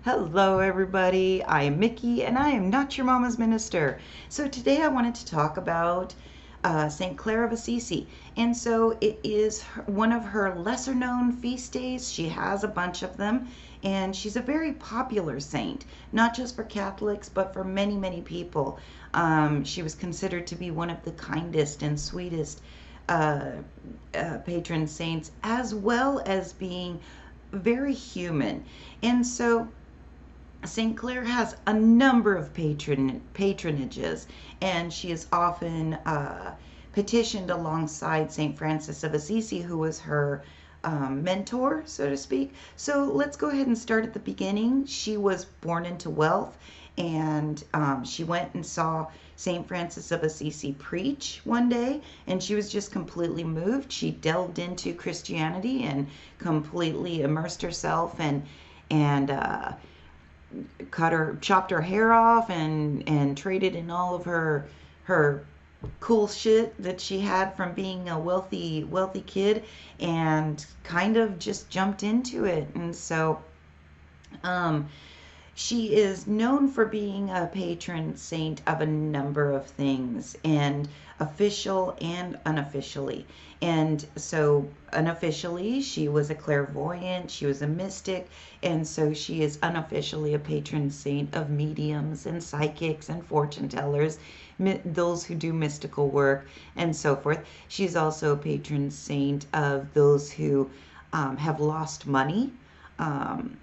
Hello, everybody. I am Mickey, and I am not your mama's minister. So today I wanted to talk about St. Clare of Assisi. And so it is one of her lesser known feast days. She has a bunch of them, and she's a very popular saint, not just for Catholics, but for many, many people. She was considered to be one of the kindest and sweetest uh, patron saints, as well as being very human. And so St. Clair has a number of patronages, and she is often petitioned alongside St. Francis of Assisi, who was her mentor, so to speak. So let's go ahead and start at the beginning. She was born into wealth, and she went and saw St. Francis of Assisi preach one day, and she was just completely moved. She delved into Christianity and completely immersed herself and chopped her hair off and traded in all of her cool shit that she had from being a wealthy kid and kind of just jumped into it. And so um she is known for being a patron saint of a number of things, and official and unofficially. And so, unofficially, she was a clairvoyant, she was a mystic, and so she is unofficially a patron saint of mediums and psychics and fortune tellers, those who do mystical work, and so forth. She's also a patron saint of those who have lost money. Um,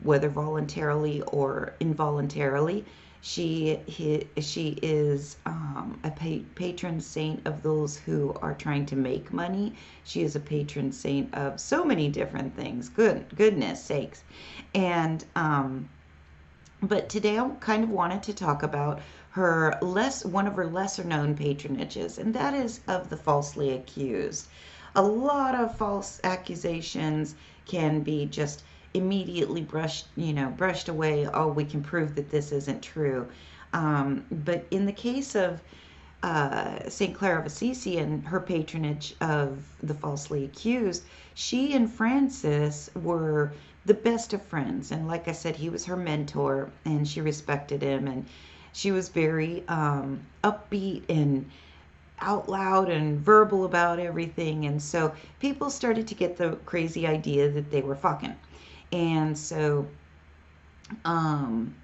whether voluntarily or involuntarily. She is a patron saint of those who are trying to make money. She is a patron saint of so many different things. Goodness sakes, and but today I kind of wanted to talk about one of her lesser known patronages, and that is of the falsely accused. A lot of false accusations can be just immediately brushed away. Oh, we can prove that this isn't true. But in the case of St. Clare of Assisi and her patronage of the falsely accused, she and Francis were the best of friends. And like I said, he was her mentor, and she respected him. And she was very upbeat and out loud and verbal about everything. And so people started to get the crazy idea that they were fucking. And so, um,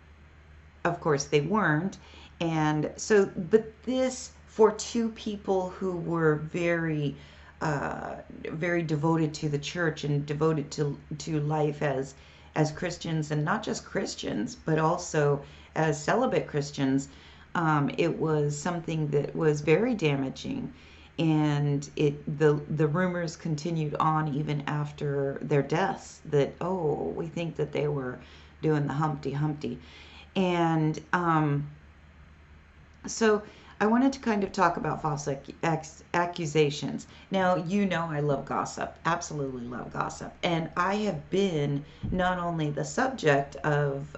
of course, they weren't. And so, but this, for two people who were very devoted to the church and devoted to life as Christians, and not just Christians, but also as celibate Christians, it was something that was very damaging. And the rumors continued on even after their deaths, that, oh, we think that they were doing the Humpty Humpty. And so I wanted to kind of talk about false accusations. Now, I love gossip, absolutely love gossip. And I have been not only the subject of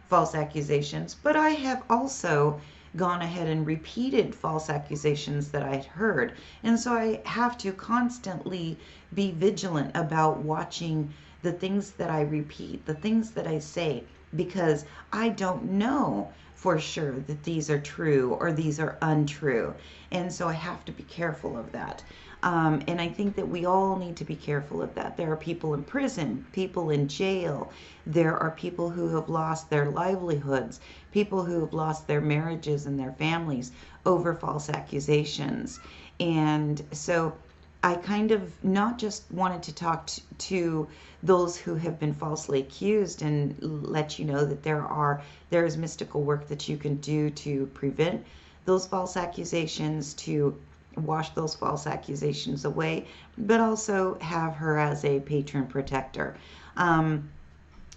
false accusations, but I have also gone ahead and repeated false accusations that I'd heard. And so I have to constantly be vigilant about watching the things that I repeat, the things that I say, because I don't know for sure that these are true or these are untrue. And so I have to be careful of that. And I think that we all need to be careful of that. There are people in prison, people in jail. There are people who have lost their livelihoods, people who have lost their marriages and their families over false accusations. And so I kind of not just wanted to talk to those who have been falsely accused and let you know that there is mystical work that you can do to prevent those false accusations, to wash those false accusations away, but also have her as a patron protector.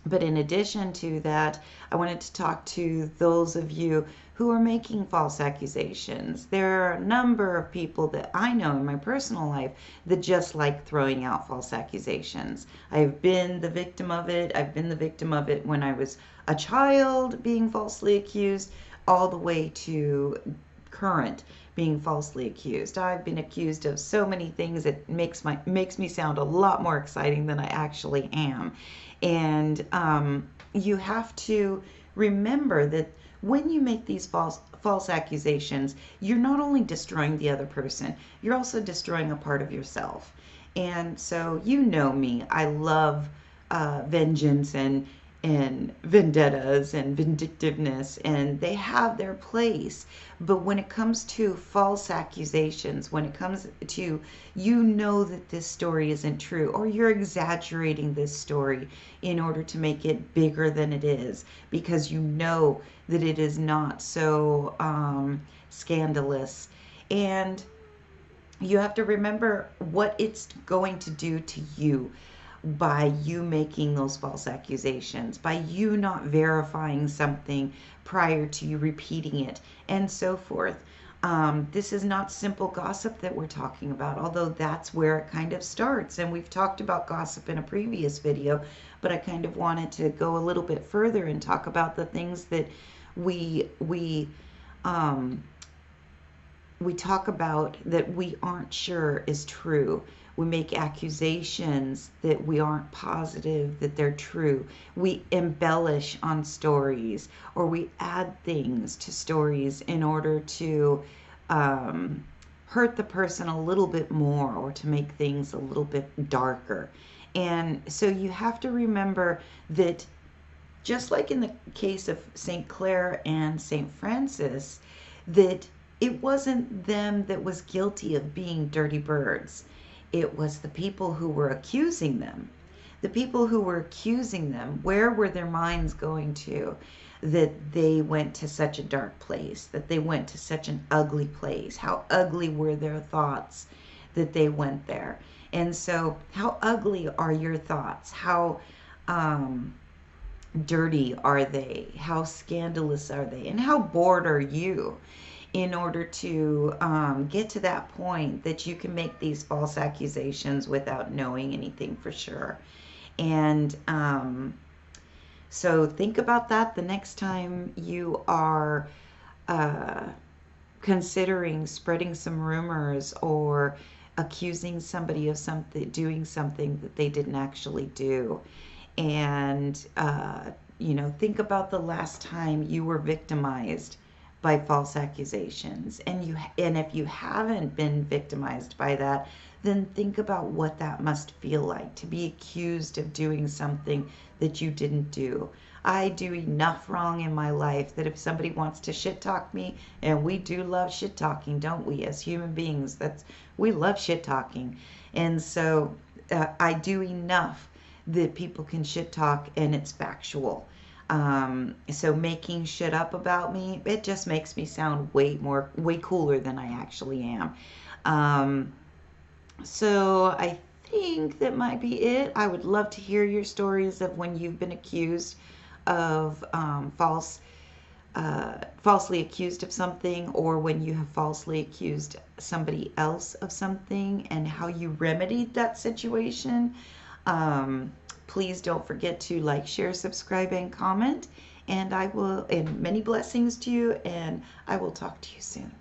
But in addition to that, I wanted to talk to those of you who are making false accusations. There are a number of people that I know in my personal life that just like throwing out false accusations. I've been the victim of it. I've been the victim of it when I was a child being falsely accused, all the way to current being falsely accused. I've been accused of so many things. It makes me sound a lot more exciting than I actually am. And you have to remember that when you make these false accusations, you're not only destroying the other person, you're also destroying a part of yourself. And so, you know me, I love vengeance and vendettas and vindictiveness, and they have their place. But when it comes to false accusations, when it comes to, you know that this story isn't true, or you're exaggerating this story in order to make it bigger than it is, because you know that it is not so scandalous. And you have to remember what it's going to do to you by you making those false accusations, by you not verifying something prior to you repeating it, and so forth. This is not simple gossip that we're talking about, although that's where it kind of starts. And we've talked about gossip in a previous video, but I kind of wanted to go a little bit further and talk about the things that um, we talk about that we aren't sure is true. We make accusations that we aren't positive that they're true. We embellish on stories, or we add things to stories in order to hurt the person a little bit more, or to make things a little bit darker. And so you have to remember that, just like in the case of St. Clare and St. Francis, that it wasn't them that was guilty of being dirty birds. It was the people who were accusing them. The people who were accusing them, where were their minds going to? That they went to such a dark place, that they went to such an ugly place. How ugly were their thoughts that they went there? And so, how ugly are your thoughts? How dirty are they? How scandalous are they? And how bored are you, in order to get to that point that you can make these false accusations without knowing anything for sure? And so think about that the next time you are considering spreading some rumors, or accusing somebody of something, doing something that they didn't actually do. And think about the last time you were victimized by false accusations. And if you haven't been victimized by that, then think about what that must feel like to be accused of doing something that you didn't do. I do enough wrong in my life that if somebody wants to shit talk me, and we do love shit talking, don't we, as human beings? We love shit talking. And so I do enough that people can shit talk and it's factual. So making shit up about me, it just makes me sound way cooler than I actually am. So I think that might be it. I would love to hear your stories of when you've been accused of falsely accused of something, or when you have falsely accused somebody else of something, and how you remedied that situation. Please don't forget to like, share, subscribe, and comment. And many blessings to you, and I will talk to you soon.